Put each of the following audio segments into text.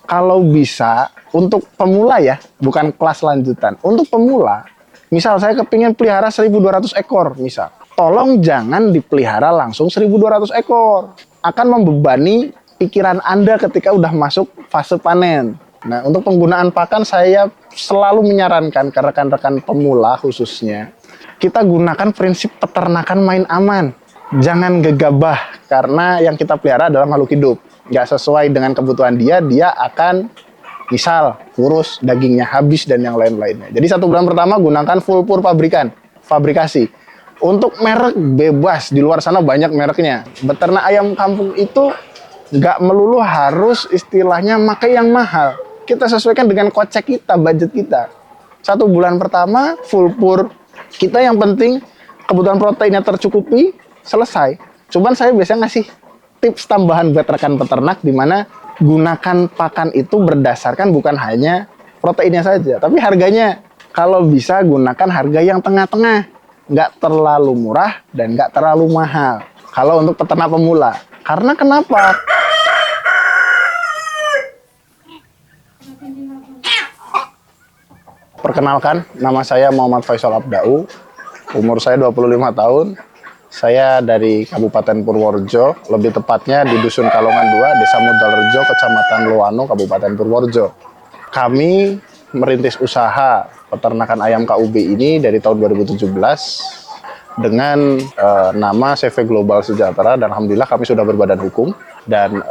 kalau bisa untuk pemula ya, bukan kelas lanjutan. Untuk pemula, misal saya kepingin pelihara 1.200 ekor misal. Tolong jangan dipelihara langsung 1.200 ekor. Akan membebani pikiran Anda ketika udah masuk fase panen. Nah, untuk penggunaan pakan saya selalu menyarankan ke rekan-rekan pemula khususnya, kita gunakan prinsip peternakan main aman. Jangan gegabah, karena yang kita pelihara adalah makhluk hidup. Nggak sesuai dengan kebutuhan dia akan misal kurus, dagingnya habis, dan yang lain-lainnya. Jadi 1 bulan pertama gunakan full pur fabrikasi. Untuk merek bebas, di luar sana banyak mereknya. Beternak ayam kampung itu nggak melulu harus istilahnya pakai yang mahal. Kita sesuaikan dengan kocek kita, budget kita. 1 bulan pertama full pur. Kita yang penting kebutuhan proteinnya tercukupi, selesai. Cuman saya biasanya ngasih tips tambahan buat rekan peternak, di mana gunakan pakan itu berdasarkan bukan hanya proteinnya saja, tapi harganya. Kalau bisa gunakan harga yang tengah-tengah. Nggak terlalu murah dan nggak terlalu mahal kalau untuk peternak pemula. Karena kenapa? Perkenalkan, nama saya Muhammad Faisal Abdau. Umur saya 25 tahun. Saya dari Kabupaten Purworejo, lebih tepatnya di Dusun Kalongan 2, Desa Mudalrejo, Kecamatan Loano, Kabupaten Purworejo. Kami merintis usaha peternakan ayam KUB ini dari tahun 2017 dengan nama CV Global Sejahtera, dan alhamdulillah kami sudah berbadan hukum. Dan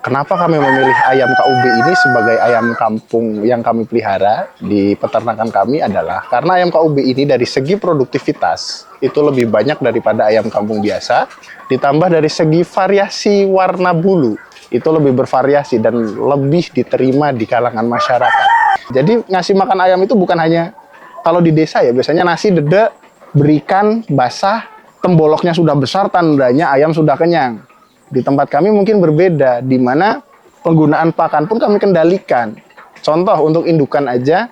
kenapa kami memilih ayam KUB ini sebagai ayam kampung yang kami pelihara di peternakan kami adalah karena ayam KUB ini dari segi produktivitas itu lebih banyak daripada ayam kampung biasa, ditambah dari segi variasi warna bulu itu lebih bervariasi dan lebih diterima di kalangan masyarakat. Jadi ngasih makan ayam itu bukan hanya kalau di desa ya, biasanya nasi dedek, berikan basah, temboloknya sudah besar, tandanya ayam sudah kenyang. Di tempat kami mungkin berbeda, di mana penggunaan pakan pun kami kendalikan. Contoh untuk indukan aja,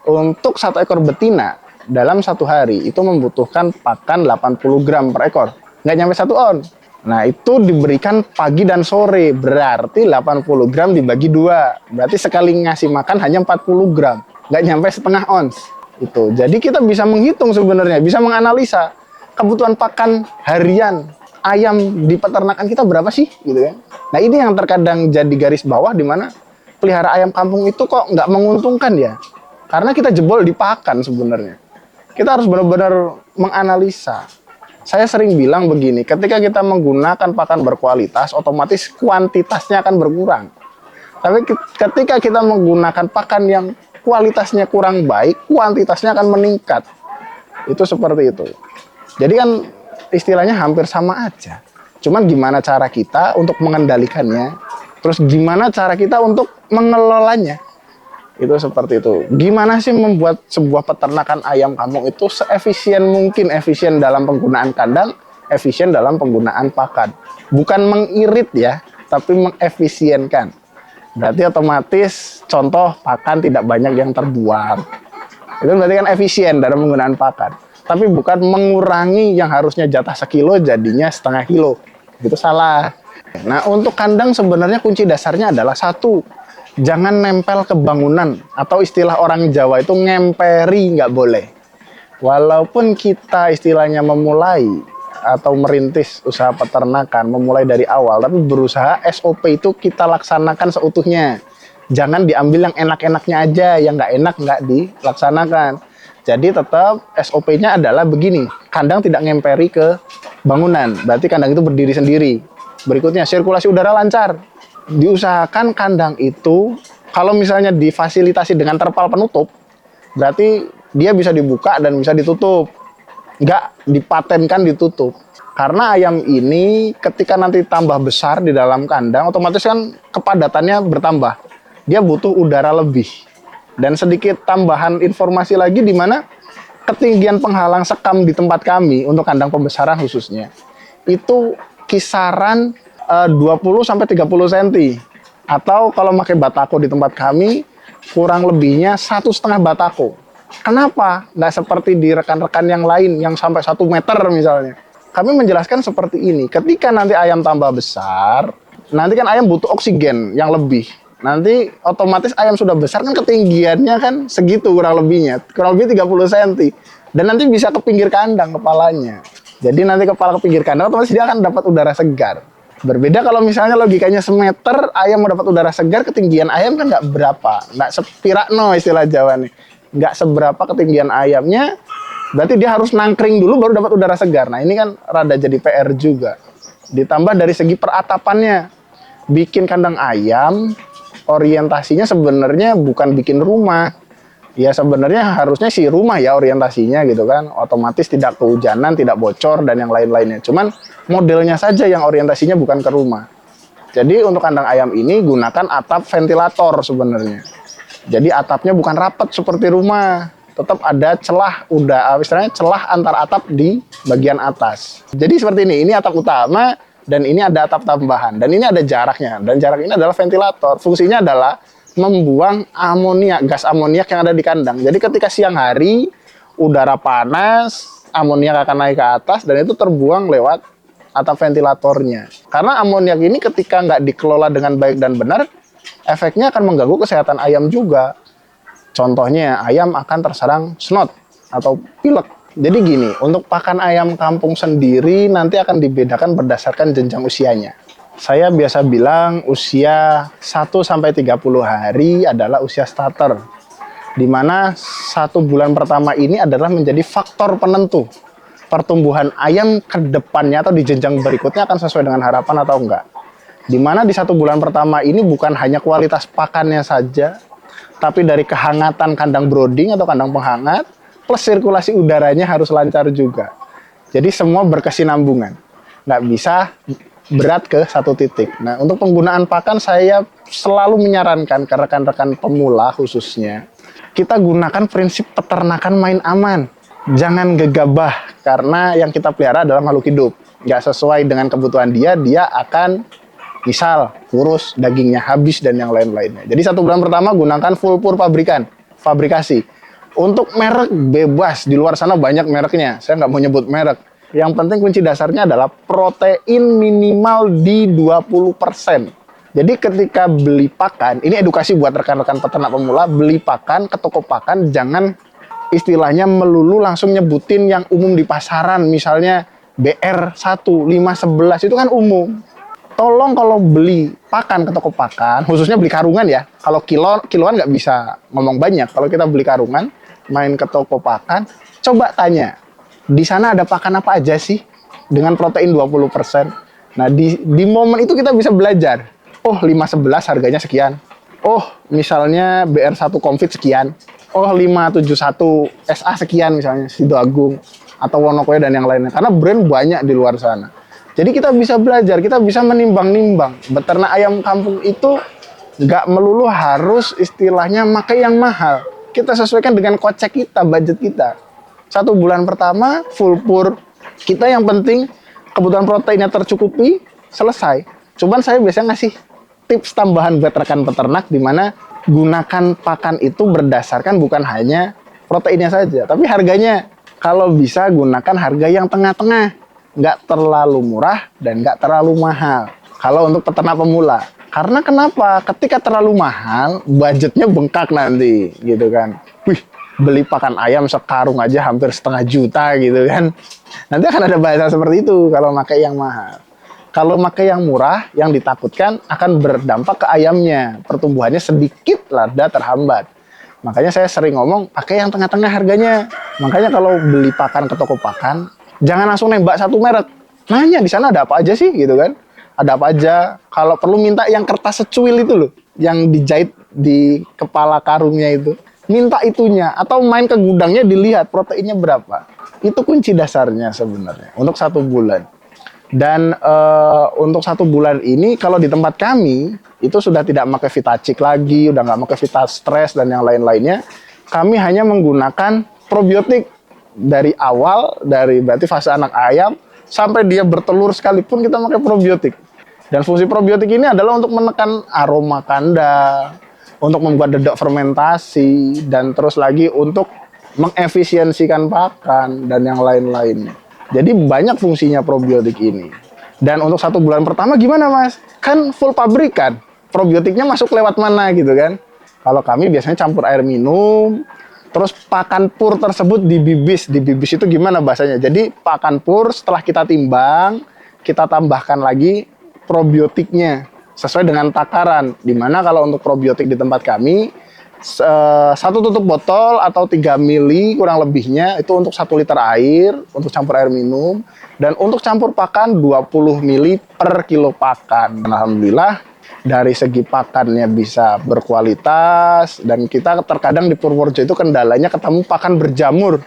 untuk 1 ekor betina dalam 1 hari itu membutuhkan pakan 80 gram per ekor. Nggak nyampe 1 on. Nah, itu diberikan pagi dan sore, berarti 80 gram dibagi 2. Berarti sekali ngasih makan hanya 40 gram, nggak nyampe setengah ons. Itu. Jadi kita bisa menghitung sebenarnya, bisa menganalisa kebutuhan pakan harian ayam di peternakan kita berapa sih, gitu kan. Nah, ini yang terkadang jadi garis bawah, di mana pelihara ayam kampung itu kok nggak menguntungkan ya. Karena kita jebol di pakan sebenarnya. Kita harus benar-benar menganalisa. Saya sering bilang begini, ketika kita menggunakan pakan berkualitas, otomatis kuantitasnya akan berkurang. Tapi ketika kita menggunakan pakan yang kualitasnya kurang baik, kuantitasnya akan meningkat. Itu seperti itu. Jadi kan istilahnya hampir sama aja. Cuman gimana cara kita untuk mengendalikannya, terus gimana cara kita untuk mengelolanya. Itu seperti itu. Gimana sih membuat sebuah peternakan ayam kampung itu seefisien mungkin, efisien dalam penggunaan kandang, efisien dalam penggunaan pakan. Bukan mengirit ya, tapi mengefisienkan. Berarti otomatis contoh pakan tidak banyak yang terbuang. Itu berarti kan efisien dalam penggunaan pakan. Tapi bukan mengurangi yang harusnya jatah sekilo jadinya setengah kilo. Itu salah. Nah, untuk kandang sebenarnya kunci dasarnya adalah 1, jangan nempel ke bangunan, atau istilah orang Jawa itu ngemperi, nggak boleh. Walaupun kita istilahnya memulai atau merintis usaha peternakan, memulai dari awal, tapi berusaha SOP itu kita laksanakan seutuhnya. Jangan diambil yang enak-enaknya aja, yang nggak enak nggak dilaksanakan. Jadi tetap SOP-nya adalah begini, kandang tidak ngemperi ke bangunan, berarti kandang itu berdiri sendiri. Berikutnya, sirkulasi udara lancar. Diusahakan kandang itu, kalau misalnya difasilitasi dengan terpal penutup, berarti dia bisa dibuka dan bisa ditutup. Nggak dipatenkan ditutup. Karena ayam ini ketika nanti tambah besar di dalam kandang, otomatis kan kepadatannya bertambah. Dia butuh udara lebih. Dan sedikit tambahan informasi lagi, di mana ketinggian penghalang sekam di tempat kami untuk kandang pembesaran khususnya itu kisaran 20-30 cm, atau kalau pakai batako di tempat kami kurang lebihnya 1,5 batako. Kenapa nggak seperti di rekan-rekan yang lain yang sampai 1 meter misalnya? Kami menjelaskan seperti ini, ketika nanti ayam tambah besar, nanti kan ayam butuh oksigen yang lebih. nanti otomatis ayam sudah besar kan ketinggiannya kan segitu kurang lebihnya, kurang lebih 30 cm. Dan nanti bisa ke pinggir kandang kepalanya. Jadi nanti kepala ke pinggir kandang otomatis dia akan dapat udara segar. Berbeda kalau misalnya logikanya semeter, ayam mau dapat udara segar, ketinggian ayam kan nggak berapa, nggak sepirakno istilah Jawa nih. Nggak seberapa ketinggian ayamnya, berarti dia harus nangkring dulu baru dapat udara segar. Nah ini kan rada jadi PR juga. Ditambah dari segi peratapannya, bikin kandang ayam, orientasinya sebenarnya bukan bikin rumah. Ya sebenarnya harusnya sih rumah ya orientasinya gitu kan, otomatis tidak kehujanan, tidak bocor dan yang lain-lainnya. Cuman modelnya saja yang orientasinya bukan ke rumah. Jadi untuk kandang ayam ini gunakan atap ventilator sebenarnya. Jadi atapnya bukan rapat seperti rumah, tetap ada celah, istilahnya celah antar atap di bagian atas. Jadi seperti ini atap utama dan ini ada atap tambahan dan ini ada jaraknya, dan jarak ini adalah ventilator. Fungsinya adalah membuang amoniak, gas amoniak yang ada di kandang. Jadi ketika siang hari udara panas, amoniak akan naik ke atas dan itu terbuang lewat atap ventilatornya. Karena amoniak ini ketika nggak dikelola dengan baik dan benar, efeknya akan mengganggu kesehatan ayam juga. Contohnya ayam akan terserang snot atau pilek. Jadi gini, untuk pakan ayam kampung sendiri nanti akan dibedakan berdasarkan jenjang usianya. Saya biasa bilang usia 1-30 hari adalah usia starter. Di mana 1 bulan pertama ini adalah menjadi faktor penentu pertumbuhan ayam ke depannya atau di jenjang berikutnya akan sesuai dengan harapan atau enggak. Di mana di 1 bulan pertama ini bukan hanya kualitas pakannya saja, tapi dari kehangatan kandang brooding atau kandang penghangat, plus sirkulasi udaranya harus lancar juga. Jadi semua berkesinambungan. Nggak bisa berat ke satu titik. Nah, untuk penggunaan pakan saya selalu menyarankan ke rekan-rekan pemula khususnya, kita gunakan prinsip peternakan main aman. Jangan gegabah, karena yang kita pelihara adalah makhluk hidup. Nggak sesuai dengan kebutuhan dia akan misal kurus, dagingnya habis, dan yang lain-lainnya. Jadi 1 bulan pertama gunakan full pur fabrikasi. Untuk merek bebas, di luar sana banyak mereknya. Saya nggak mau nyebut merek. Yang penting kunci dasarnya adalah protein minimal di 20%. Jadi ketika beli pakan, ini edukasi buat rekan-rekan peternak pemula, beli pakan ke toko pakan, jangan istilahnya melulu langsung nyebutin yang umum di pasaran. Misalnya BR1, 511, itu kan umum. Tolong kalau beli pakan ke toko pakan, khususnya beli karungan ya, kalau kiloan nggak bisa ngomong banyak. Kalau kita beli karungan, main ke toko pakan, coba tanya, di sana ada pakan apa aja sih dengan protein 20%. Nah, di momen itu kita bisa belajar. Oh, 511 harganya sekian. Oh, misalnya BR1 Comfit sekian. Oh, 571 SA sekian misalnya, Sido Agung atau Wonokoyo dan yang lainnya. Karena brand banyak di luar sana. Jadi kita bisa belajar, kita bisa menimbang-nimbang. Beternak ayam kampung itu nggak melulu harus istilahnya pakai yang mahal. Kita sesuaikan dengan kocek kita, budget kita. 1 bulan pertama full pur, kita yang penting kebutuhan proteinnya tercukupi, selesai. Cuman saya biasanya ngasih tips tambahan buat rekan peternak, di mana gunakan pakan itu berdasarkan bukan hanya proteinnya saja, tapi harganya. Kalau bisa gunakan harga yang tengah-tengah, nggak terlalu murah dan nggak terlalu mahal. Kalau untuk peternak pemula, karena kenapa? Ketika terlalu mahal, budgetnya bengkak nanti, gitu kan. Wih, beli pakan ayam sekarung aja hampir 1,5 juta gitu kan. Nanti akan ada bahasa seperti itu kalau pakai yang mahal. Kalau pakai yang murah, yang ditakutkan akan berdampak ke ayamnya. Pertumbuhannya sedikit rada terhambat. Makanya saya sering ngomong, pakai yang tengah-tengah harganya. Makanya kalau beli pakan ke toko pakan, jangan langsung nembak satu merek. Nanya, di sana ada apa aja sih gitu kan. Ada apa aja. Kalau perlu minta yang kertas secuil itu loh, yang dijahit di kepala karungnya itu. Minta itunya, atau main ke gudangnya dilihat proteinnya berapa. Itu kunci dasarnya sebenarnya untuk 1 bulan. Dan untuk 1 bulan ini kalau di tempat kami itu sudah tidak pakai Vitacik lagi, udah nggak pakai Vitastress dan yang lain-lainnya. Kami hanya menggunakan probiotik dari awal, dari berarti fase anak ayam sampai dia bertelur sekalipun kita pakai probiotik. Dan fungsi probiotik ini adalah untuk menekan aroma kandang, untuk membuat dedok fermentasi, dan terus lagi untuk mengefisiensikan pakan dan yang lain-lainnya. Jadi banyak fungsinya probiotik ini. Dan untuk 1 bulan pertama gimana mas? Kan full pabrikan. probiotiknya masuk lewat mana gitu kan. Kalau kami biasanya campur air minum, terus pakan pur tersebut dibibis. Dibibis itu gimana bahasanya? Jadi pakan pur setelah kita timbang, kita tambahkan lagi probiotiknya sesuai dengan takaran. Dimana kalau untuk probiotik di tempat kami, satu tutup botol atau 3 mili kurang lebihnya itu untuk 1 liter air untuk campur air minum, dan untuk campur pakan 20 mili per kilo pakan. Alhamdulillah dari segi pakannya bisa berkualitas, dan kita terkadang di Purworejo itu kendalanya ketemu pakan berjamur.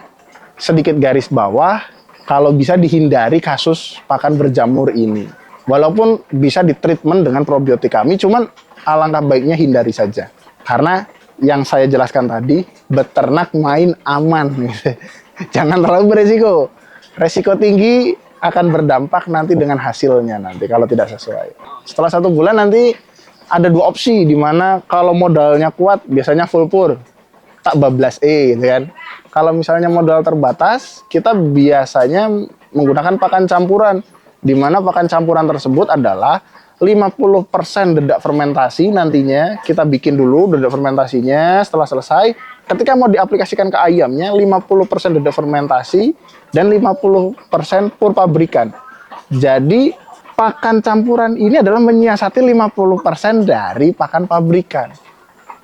Sedikit garis bawah, kalau bisa dihindari kasus pakan berjamur ini. Walaupun bisa ditreatment dengan probiotik kami, cuman alangkah baiknya hindari saja. Karena yang saya jelaskan tadi, beternak main aman. Jangan terlalu beresiko. Resiko tinggi akan berdampak nanti dengan hasilnya nanti kalau tidak sesuai. Setelah 1 bulan nanti ada 2 opsi, di mana kalau modalnya kuat biasanya full pur, tak bablas gitu kan. Kalau misalnya modal terbatas, kita biasanya menggunakan pakan campuran, di mana pakan campuran tersebut adalah 50% dedak fermentasi. Nantinya kita bikin dulu dedak fermentasinya, setelah selesai ketika mau diaplikasikan ke ayamnya 50% dedak fermentasi dan 50% pur pabrikan. Jadi pakan campuran ini adalah menyiasati 50% dari pakan pabrikan.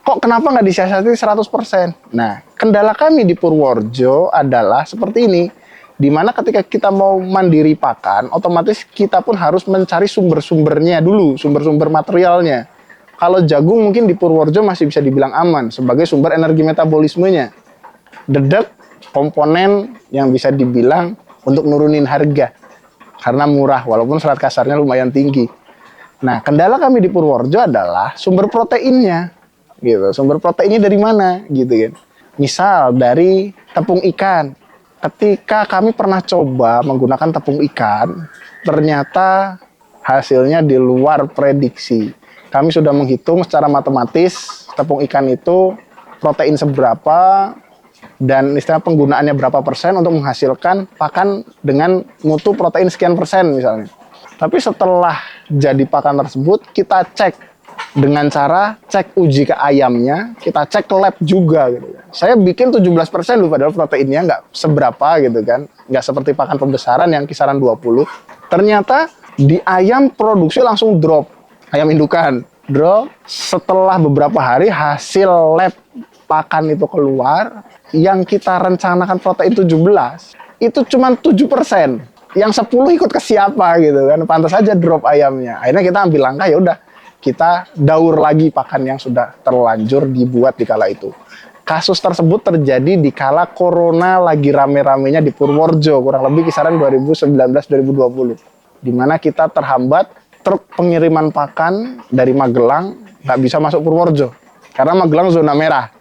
Kok kenapa nggak disiasati 100%? Nah, kendala kami di Purworejo adalah seperti ini. Di mana ketika kita mau mandiri pakan, otomatis kita pun harus mencari sumber-sumbernya dulu, sumber-sumber materialnya. Kalau jagung mungkin di Purworejo masih bisa dibilang aman sebagai sumber energi metabolismenya. Dedek komponen yang bisa dibilang untuk nurunin harga karena murah, walaupun serat kasarnya lumayan tinggi. Nah, kendala kami di Purworejo adalah sumber proteinnya, gitu. Sumber proteinnya dari mana, gitu kan? Misal dari tepung ikan. Ketika kami pernah coba menggunakan tepung ikan, ternyata hasilnya di luar prediksi. Kami sudah menghitung secara matematis tepung ikan itu protein seberapa dan istilah penggunaannya berapa persen untuk menghasilkan pakan dengan mutu protein sekian persen misalnya. Tapi setelah jadi pakan tersebut, kita cek dengan cara cek uji ke ayamnya, kita cek ke lab juga gitu. Saya bikin 17% loh, padahal proteinnya nggak seberapa gitu kan. Nggak seperti pakan pembesaran yang kisaran 20. Ternyata di ayam produksi langsung drop. Ayam indukan drop. Setelah beberapa hari hasil lab pakan itu keluar, yang kita rencanakan protein 17, itu cuma 7%. Yang 10 ikut ke siapa gitu kan. Pantas aja drop ayamnya. Akhirnya kita ambil langkah, ya udah kita daur lagi pakan yang sudah terlanjur dibuat di kala itu. Kasus tersebut terjadi di kala corona lagi rame-ramenya di Purworejo, kurang lebih kisaran 2019-2020. Di mana kita terhambat, truk pengiriman pakan dari Magelang nggak bisa masuk Purworejo. Karena Magelang zona merah.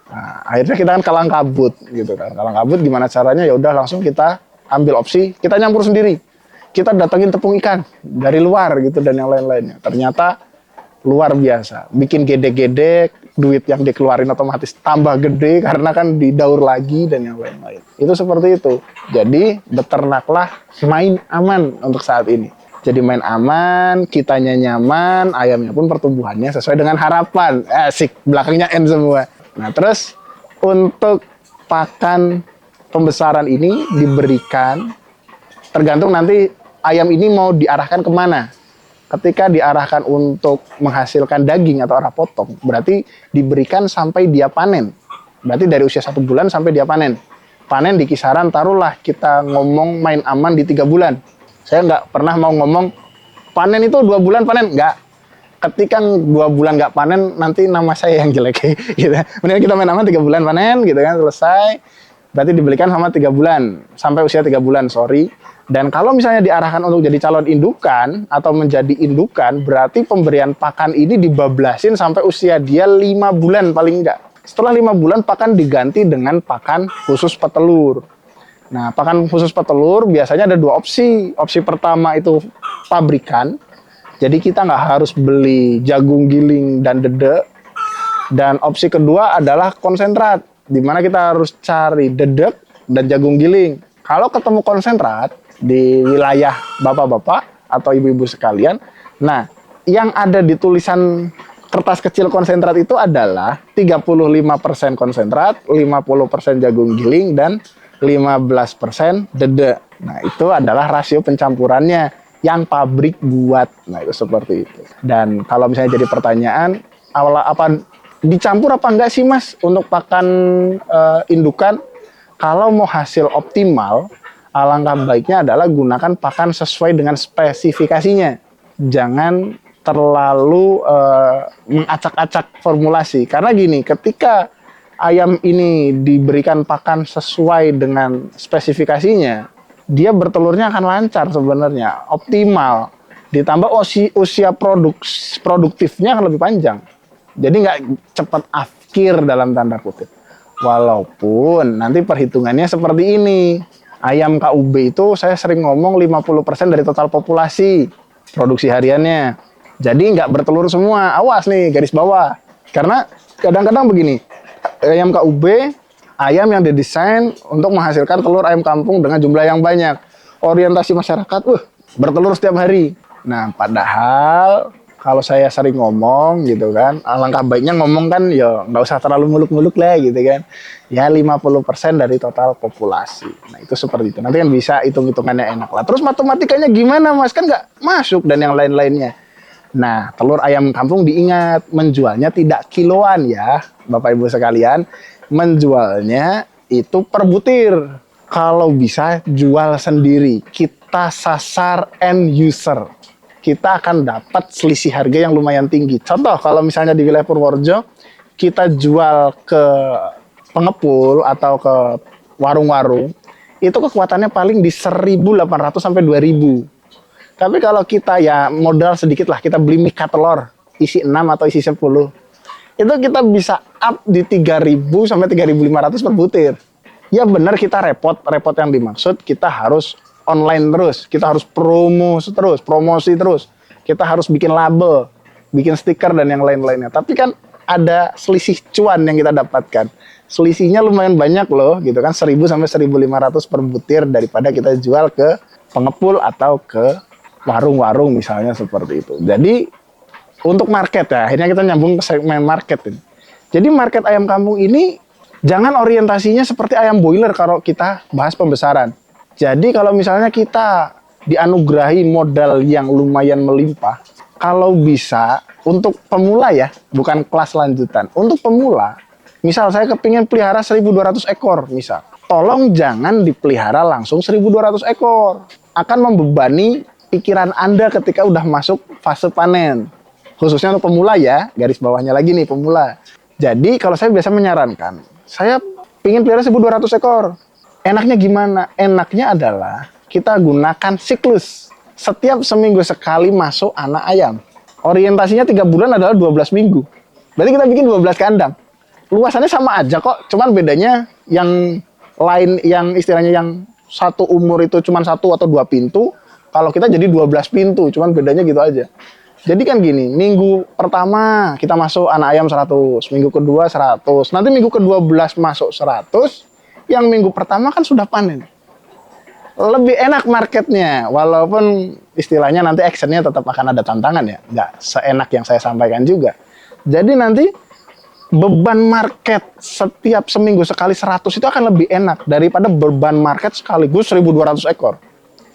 Nah, akhirnya kita kan kalang kabut gitu kan. Kalang kabut gimana caranya? Ya udah langsung kita ambil opsi, kita nyampur sendiri. Kita datangin tepung ikan dari luar gitu dan yang lain-lainnya. Ternyata luar biasa, bikin gedek-gedek, duit yang dikeluarin otomatis tambah gede karena kan didaur lagi dan yang lain-lain. Itu seperti itu. Jadi beternaklah main aman untuk saat ini. Jadi main aman, kitanya nyaman, ayamnya pun pertumbuhannya sesuai dengan harapan. Asik, belakangnya N semua. Nah terus untuk pakan pembesaran ini diberikan tergantung nanti ayam ini mau diarahkan kemana. Ketika diarahkan untuk menghasilkan daging atau arah potong, berarti diberikan sampai dia panen. Berarti dari usia 1 bulan sampai dia panen. Panen di kisaran, taruhlah kita ngomong main aman di 3 bulan. Saya nggak pernah mau ngomong panen itu 2 bulan panen, nggak. Ketika 2 bulan nggak panen, nanti nama saya yang jelek. Gitu. Mendingan kita main aman 3 bulan panen, gitu kan, selesai. Berarti dibelikan sama 3 bulan, sampai usia 3 bulan, sorry. Dan kalau misalnya diarahkan untuk jadi calon indukan atau menjadi indukan, berarti pemberian pakan ini dibablasin sampai usia dia 5 bulan paling enggak. Setelah 5 bulan, pakan diganti dengan pakan khusus petelur. Nah, pakan khusus petelur biasanya ada 2 opsi. Opsi pertama itu pabrikan. Jadi kita nggak harus beli jagung giling dan dedek. Dan opsi kedua adalah konsentrat, di mana kita harus cari dedek dan jagung giling. Kalau ketemu konsentrat di wilayah bapak-bapak atau ibu-ibu sekalian, nah yang ada di tulisan kertas kecil konsentrat itu adalah 35% konsentrat, 50% jagung giling, dan 15% dede. Nah, itu adalah rasio pencampurannya yang pabrik buat. Nah, itu seperti itu. Dan kalau misalnya jadi pertanyaan, awal apa dicampur apa enggak sih Mas untuk pakan indukan? Kalau mau hasil optimal, alangkah baiknya adalah gunakan pakan sesuai dengan spesifikasinya. Jangan terlalu mengacak-acak formulasi. Karena gini, ketika ayam ini diberikan pakan sesuai dengan spesifikasinya, dia bertelurnya akan lancar sebenarnya, optimal. Ditambah usia produktifnya akan lebih panjang. Jadi nggak cepat afkir dalam tanda kutip. Walaupun nanti perhitungannya seperti ini. Ayam KUB itu saya sering ngomong 50% dari total populasi produksi hariannya. Jadi nggak bertelur semua. Awas nih, garis bawah. Karena kadang-kadang begini, ayam KUB, ayam yang didesain untuk menghasilkan telur ayam kampung dengan jumlah yang banyak. Orientasi masyarakat, bertelur setiap hari. Nah, padahal kalau saya sering ngomong gitu kan, alangkah baiknya ngomong kan ya nggak usah terlalu muluk-muluk lah gitu kan. Ya 50% dari total populasi. Nah, itu seperti itu. Nanti kan bisa hitung-hitungannya enak lah. Terus matematikanya gimana Mas? Kan nggak masuk dan yang lain-lainnya. Nah, telur ayam kampung diingat, menjualnya tidak kiloan ya, Bapak Ibu sekalian. Menjualnya itu per butir. Kalau bisa jual sendiri. Kita sasar end user. Kita akan dapat selisih harga yang lumayan tinggi. Contoh, kalau misalnya di wilayah Purworejo, kita jual ke pengepul atau ke warung-warung, itu kekuatannya paling di 1.800 sampai 2.000. Tapi kalau kita ya modal sedikit lah, kita beli mika telur, isi 6 atau isi 10, itu kita bisa up di 3.000 sampai 3.500 per butir. Ya benar kita repot yang dimaksud, kita harus online terus, kita harus promosi terus, kita harus bikin label, bikin stiker dan yang lain-lainnya. Tapi kan ada selisih cuan yang kita dapatkan. Selisihnya lumayan banyak loh, gitu kan, 1.000 sampai 1.500 per butir daripada kita jual ke pengepul atau ke warung-warung misalnya seperti itu. Jadi untuk market ya, akhirnya kita nyambung ke segmen market ini. Jadi market ayam kampung ini jangan orientasinya seperti ayam boiler kalau kita bahas pembesaran. Jadi kalau misalnya kita dianugerahi modal yang lumayan melimpah, kalau bisa untuk pemula ya, bukan kelas lanjutan. Untuk pemula, misal saya kepingin pelihara 1.200 ekor misal. Tolong jangan dipelihara langsung 1.200 ekor. Akan membebani pikiran Anda ketika udah masuk fase panen. Khususnya untuk pemula ya, garis bawahnya lagi nih pemula. Jadi kalau saya biasa menyarankan, saya pingin pelihara 1.200 ekor. Enaknya gimana? Enaknya adalah kita gunakan siklus. Setiap seminggu sekali masuk anak ayam. Orientasinya 3 bulan adalah 12 minggu. Berarti kita bikin 12 kandang. Luasannya sama aja kok, cuman bedanya yang lain, yang istilahnya yang satu umur itu cuman 1 atau 2 pintu. Kalau kita jadi 12 pintu, cuman bedanya gitu aja. Jadi kan gini, minggu pertama kita masuk anak ayam 100, minggu kedua 100, nanti minggu ke-12 masuk 100, yang minggu pertama kan sudah panen. Lebih enak marketnya, walaupun istilahnya nanti actionnya tetap akan ada tantangan ya, nggak seenak yang saya sampaikan juga. Jadi nanti beban market setiap seminggu sekali 100 itu akan lebih enak daripada beban market sekaligus 1.200 ekor.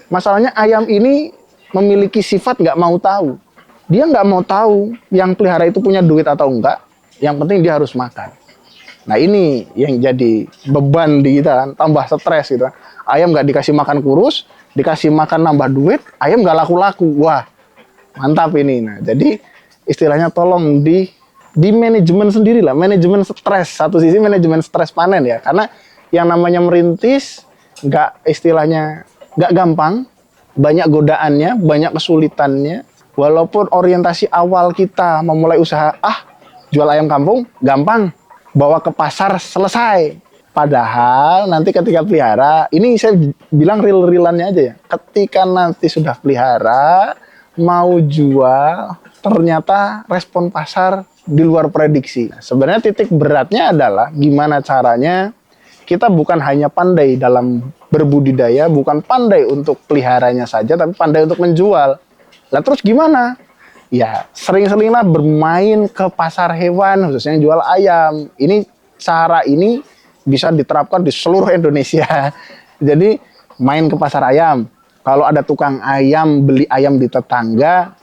Masalahnya ayam ini memiliki sifat nggak mau tahu. Dia nggak mau tahu yang pelihara itu punya duit atau enggak, yang penting dia harus makan. Nah ini yang jadi beban di kita kan, tambah stres gitu kan. Ayam nggak dikasih makan kurus, dikasih makan nambah duit, ayam nggak laku-laku. Wah, mantap ini. Nah, jadi istilahnya tolong di manajemen sendiri lah, manajemen stres. Satu sisi manajemen stres panen ya, karena yang namanya merintis nggak istilahnya nggak gampang, banyak godaannya, banyak kesulitannya. Walaupun orientasi awal kita memulai usaha, jual ayam kampung gampang, bawa ke pasar selesai. Padahal nanti ketika pelihara, ini saya bilang real-realannya aja ya. Ketika nanti sudah pelihara, mau jual, ternyata respon pasar di luar prediksi. Sebenarnya titik beratnya adalah gimana caranya kita bukan hanya pandai dalam berbudidaya, bukan pandai untuk peliharanya saja, tapi pandai untuk menjual. Lah terus gimana? ya sering-seringlah bermain ke pasar hewan khususnya yang jual ayam. Ini cara ini bisa diterapkan di seluruh Indonesia. Jadi main ke pasar ayam. Kalau ada tukang ayam beli ayam di tetangga,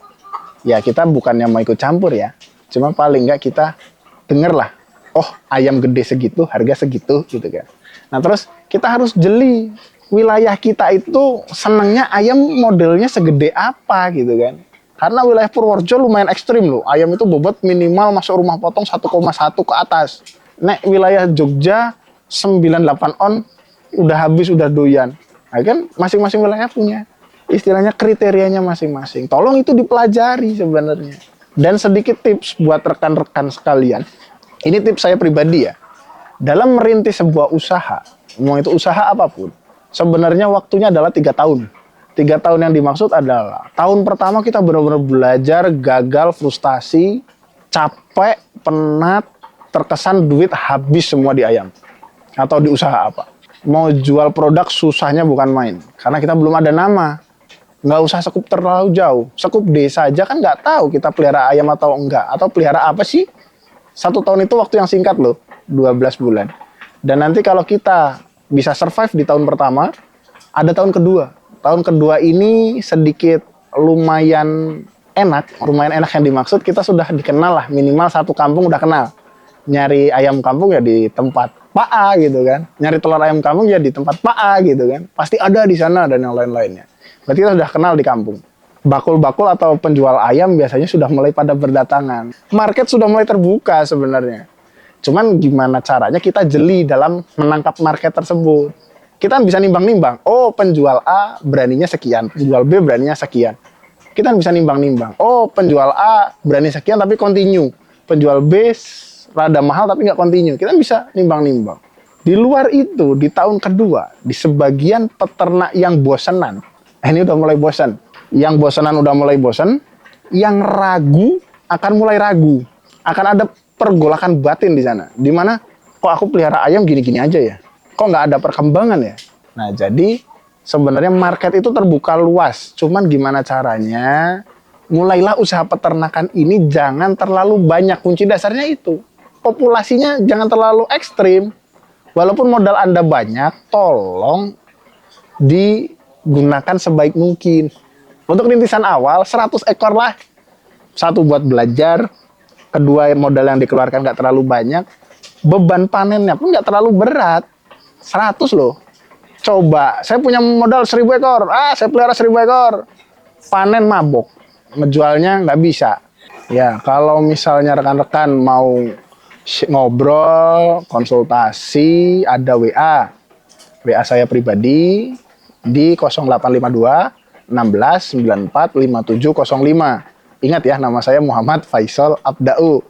ya kita bukannya mau ikut campur ya. Cuma paling nggak kita denger lah, oh ayam gede segitu, harga segitu gitu kan. Nah terus kita harus jeli wilayah kita itu senangnya ayam modelnya segede apa gitu kan. Karena wilayah Purworejo lumayan ekstrim loh. Ayam itu bobot minimal masuk rumah potong 1,1 ke atas. Nek wilayah Jogja 98 on udah habis, udah doyan. Nah, kan masing-masing wilayah punya istilahnya kriterianya masing-masing. Tolong itu dipelajari sebenarnya. Dan sedikit tips buat rekan-rekan sekalian. Ini tips saya pribadi ya. Dalam merintis sebuah usaha, mau itu usaha apapun, sebenarnya waktunya adalah 3 tahun. 3 tahun yang dimaksud adalah tahun pertama kita benar-benar belajar, gagal, frustasi, capek, penat, terkesan duit habis semua di ayam atau di usaha apa. Mau jual produk susahnya bukan main karena kita belum ada nama. Nggak usah sekup terlalu jauh, sekup desa aja kan nggak tahu kita pelihara ayam atau enggak, atau pelihara apa sih. 1 tahun itu waktu yang singkat loh, 12 bulan. Dan nanti kalau kita bisa survive di tahun pertama, ada tahun kedua. Tahun kedua ini sedikit lumayan enak yang dimaksud kita sudah dikenal lah, minimal satu kampung udah kenal. Nyari ayam kampung ya di tempat Pak A gitu kan, nyari telur ayam kampung ya di tempat Pak A gitu kan, pasti ada di sana dan yang lain-lainnya. Berarti kita sudah kenal di kampung. Bakul-bakul atau penjual ayam biasanya sudah mulai pada berdatangan. Market sudah mulai terbuka sebenarnya. Cuman gimana caranya kita jeli dalam menangkap market tersebut. Kita bisa nimbang-nimbang. Oh, penjual A beraninya sekian, penjual B beraninya sekian. Kita bisa nimbang-nimbang. Oh, penjual A berani sekian tapi continue. Penjual B rada mahal tapi nggak continue. Kita bisa nimbang-nimbang. Di luar itu, di tahun kedua, di sebagian peternak yang bosenan, ini udah mulai bosan. Yang bosanan udah mulai bosan, yang ragu akan mulai ragu. Akan ada pergolakan batin di sana. Di mana kok aku pelihara ayam gini-gini aja ya? Kok nggak ada perkembangan ya? Nah, jadi sebenarnya market itu terbuka luas. Cuman gimana caranya? Mulailah usaha peternakan ini jangan terlalu banyak. Kunci dasarnya itu. Populasinya jangan terlalu ekstrim. Walaupun modal Anda banyak, tolong digunakan sebaik mungkin. Untuk rintisan awal, 100 ekor lah. 1 buat belajar, kedua modal yang dikeluarkan nggak terlalu banyak, beban panennya pun nggak terlalu berat. 100 loh. Coba, saya punya modal 1000 ekor. Saya pelihara 1000 ekor. Panen mabok. Ngejualnya nggak bisa. Ya, kalau misalnya rekan-rekan mau ngobrol, konsultasi, ada WA. WA saya pribadi di 0852 16 94 5705. Ingat ya, nama saya Muhammad Faisal Abdau.